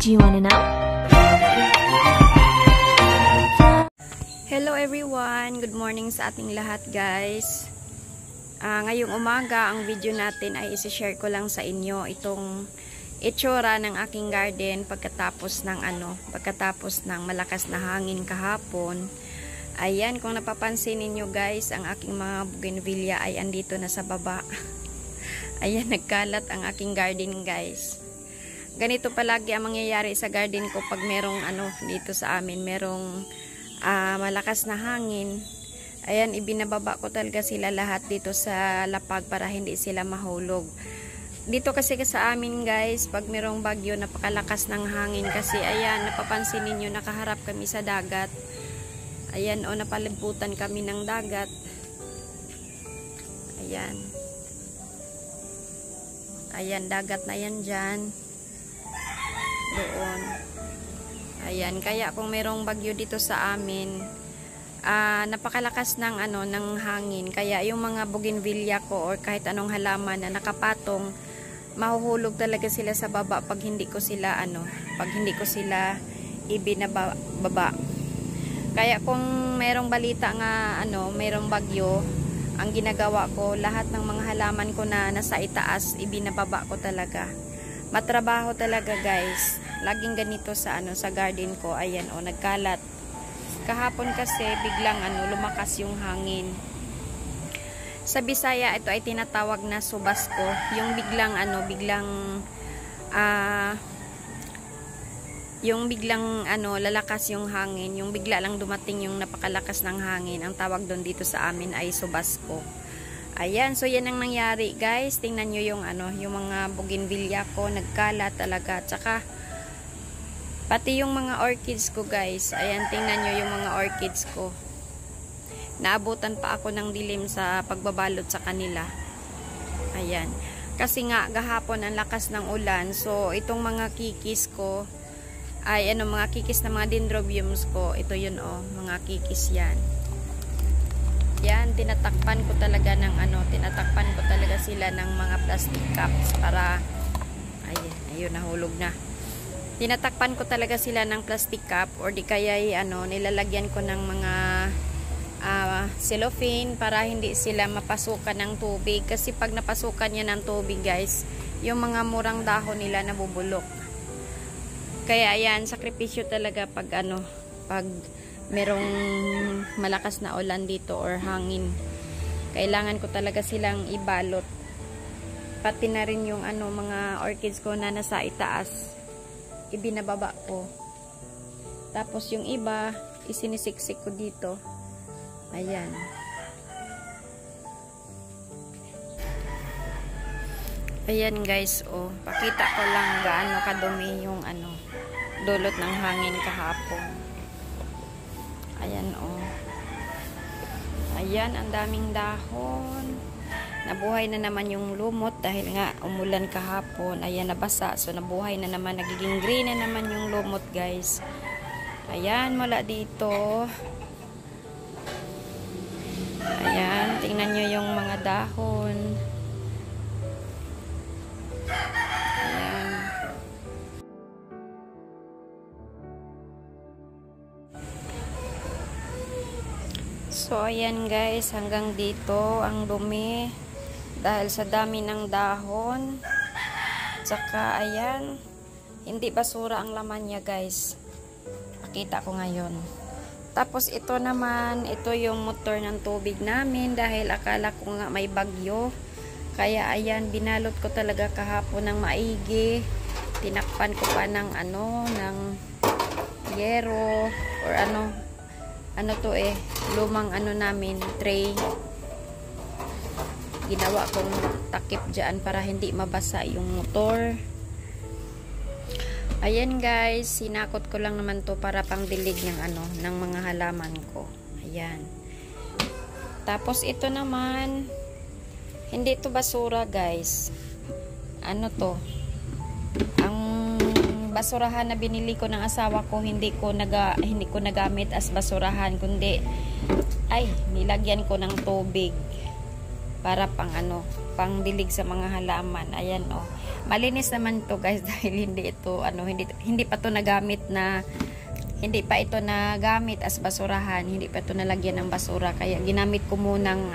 Do you wanna know? Hello everyone! Good morning sa ating lahat guys. Ngayong umaga, ang video natin ay isi-share ko lang sa inyo itong itsura ng aking garden pagkatapos ng malakas na hangin kahapon. Ayan, kung napapansin niyo guys, ang aking mga bougainvillea ay andito na sa baba. Ayan, nagkalat ang aking garden guys. Ganito palagi ang mangyayari sa garden ko pag merong dito sa amin, merong malakas na hangin. Ayan, ibinababa ko talaga sila lahat dito sa lapag para hindi sila mahulog. Dito kasi sa amin guys, pag merong bagyo, napakalakas ng hangin kasi ayan, napapansin niyo nakaharap kami sa dagat. Ayan, napalibutan kami ng dagat. Ayan. Ayan, dagat na yan dyan. Doon. Ayan, kaya kung merong bagyo dito sa amin, napakalakas ng ng hangin. Kaya yung mga bougainvillea ko or kahit anong halaman na nakapatong, mahuhulog talaga sila sa baba pag hindi ko sila ibinababa. Kaya kung merong balita nga merong bagyo, ang ginagawa ko, lahat ng mga halaman ko na nasa itaas, ibinababa ko talaga. Matrabaho talaga guys. Laging ganito sa sa garden ko. Ayan nagkalat. Kahapon kasi biglang lumakas yung hangin. Sa Bisaya ito ay tinatawag na subasko. Yung biglang lalakas yung hangin, yung bigla lang dumating yung napakalakas ng hangin. Ang tawag doon dito sa amin ay subasko. Ayan, so yan ang nangyari guys. Tingnan nyo yung mga bougainvillea ko, nagkalat talaga. Tsaka pati yung mga orchids ko guys. Ayan, tingnan nyo yung mga orchids ko. Naabutan pa ako ng dilim sa pagbabalot sa kanila. Ayan. Kasi nga gahapon ang lakas ng ulan. So itong mga kikis ko ay mga kikis na mga dendrobiums ko. Ito yun mga kikis yan. Yan, tinatakpan ko talaga sila ng mga plastic cups para ayun nahulog na. Tinatakpan ko talaga sila ng plastic cup or di kaya nilalagyan ko ng mga cellophane para hindi sila mapasukan ng tubig. Kasi pag napasukan niya ng tubig guys, yung mga murang dahon nila nabubulok. Kaya ayan, sakripisyo talaga pag pag merong malakas na ulan dito or hangin. Kailangan ko talaga silang ibalot. Pati na rin yung mga orchids ko na nasa itaas, ibinababa ko. Tapos yung iba, isinisiksik ko dito. Ayan. Ayan guys, pakita ko lang gaano kadumi yung dulot ng hangin kahapon. Ayan Ayan, ang daming dahon. Nabuhay na naman yung lumot dahil nga umulan kahapon. Ayan, nabasa. So nabuhay na naman, nagiging green na naman yung lumot guys. Ayan, mula dito. Ayan, tingnan nyo yung mga dahon. Ayan. So, ayan guys, hanggang dito ang dumi dahil sa dami ng dahon. Tsaka, ayan, hindi basura ang laman niya guys. Pakita ko ngayon. Tapos, ito naman, ito yung motor ng tubig namin dahil akala ko nga may bagyo. Kaya, ayan, binalot ko talaga kahapon ng maigi. Tinakpan ko pa ng ng yero or lumang namin, tray. Ginawa kong takip dyan para hindi mabasa yung motor. Ayan guys, sinakot ko lang naman to para pangdilig ng mga halaman ko. Ayan. Tapos ito naman, hindi to basura guys. To? Ang basurahan na binili ko ng asawa ko, hindi ko nagamit as basurahan, kundi nilagyan ko ng tubig para pang ano, pang dilig sa mga halaman. Ayan oh. Malinis naman to guys dahil hindi ito ano, hindi pa to nagamit na, hindi pa ito nagamit as basurahan, hindi pa ito nalagyan ng basura, kaya ginamit ko munang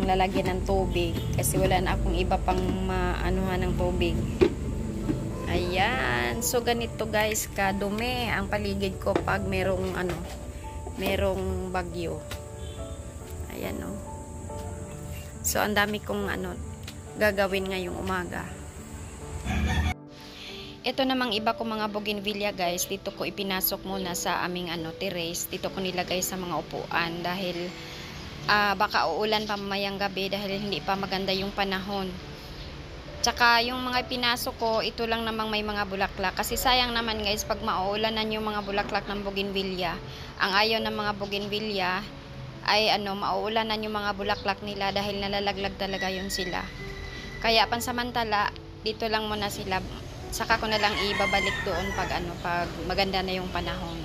lalagyan ng tubig kasi wala na akong iba pang maanuhan ng tubig. Ayan, so ganito guys kadumi ang paligid ko pag merong bagyo. Ayan oh. So ang dami kong gagawin ngayong umaga. Ito namang iba ko mga bougainvillea guys, dito ko ipinasok muna sa aming terrace. Dito ko nilagay sa mga upuan dahil baka uulan pa mamayang gabi dahil hindi pa maganda yung panahon. Tsaka yung mga pinasok ko, ito lang namang may mga bulaklak. Kasi sayang naman guys, pag mauulanan yung mga bulaklak ng bougainvillea, ang ayaw ng mga bougainvillea ay mauulanan yung mga bulaklak nila dahil nalalaglag talaga yun sila. Kaya pansamantala, dito lang muna sila. Saka ko na lang ibabalik doon pag maganda na yung panahon.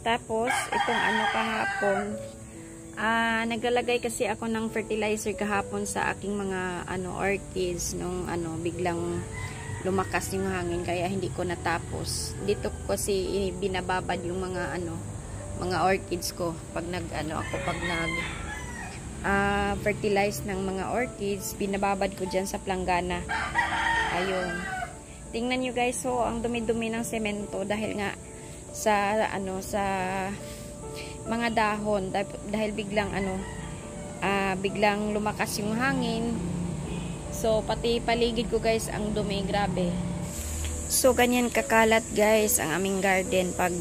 Tapos, itong kahapon, naglalagay kasi ako ng fertilizer kahapon sa aking mga orchids nung biglang lumakas yung hangin kaya hindi ko natapos. Dito ko kasi binababad yung mga orchids ko pag fertilize ng mga orchids, binababad ko diyan sa planggana. Ayun. Tingnan niyo guys, so ang dumi-dumi ng semento dahil nga sa mga dahon dahil biglang lumakas yung hangin. So pati paligid ko guys ang dumi, grabe. So ganyan kakalat guys ang aming garden pag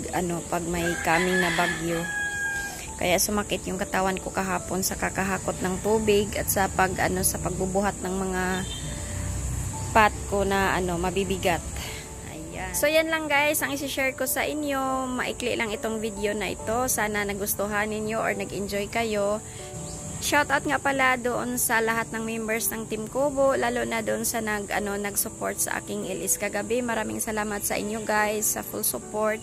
may coming na bagyo. Kaya sumakit yung katawan ko kahapon sa kakahakot ng tubig at sa sa pagbubuhat ng mga pot ko na mabibigat. So yan lang guys ang isi-share ko sa inyo. Maikli lang itong video na ito. Sana nagustuhan ninyo or nag-enjoy kayo. Shoutout nga pala doon sa lahat ng members ng Team Kubo, lalo na doon sa nag-support sa aking LS kagabi. Maraming salamat sa inyo guys sa full support.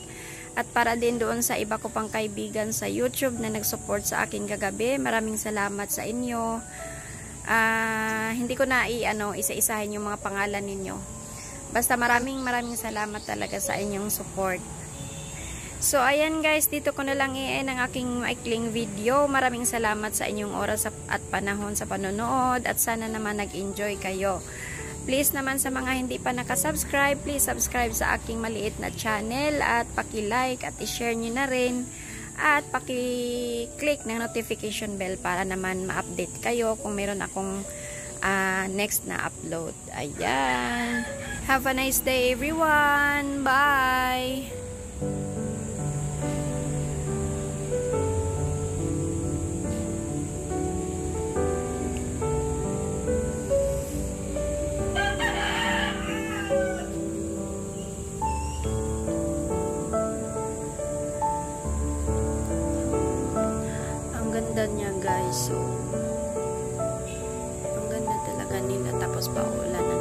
At para din doon sa iba ko pang kaibigan sa YouTube na nag-support sa akin kagabi. Maraming salamat sa inyo. Hindi ko na isa-isahin yung mga pangalan ninyo. Basta maraming salamat talaga sa inyong support. So ayan guys, dito ko na lang i-end ang aking maikling video. Maraming salamat sa inyong oras at panahon sa panonood at sana naman nag-enjoy kayo. Please naman sa mga hindi pa nakasubscribe, please subscribe sa aking maliit na channel at paki-like at i-share nyo na rin at paki-click ng notification bell para naman ma-update kayo kung meron akong next na upload. Ayan. Have a nice day everyone. Bye! Ganda niya guys, so ang ganda talaga nila, tapos paulan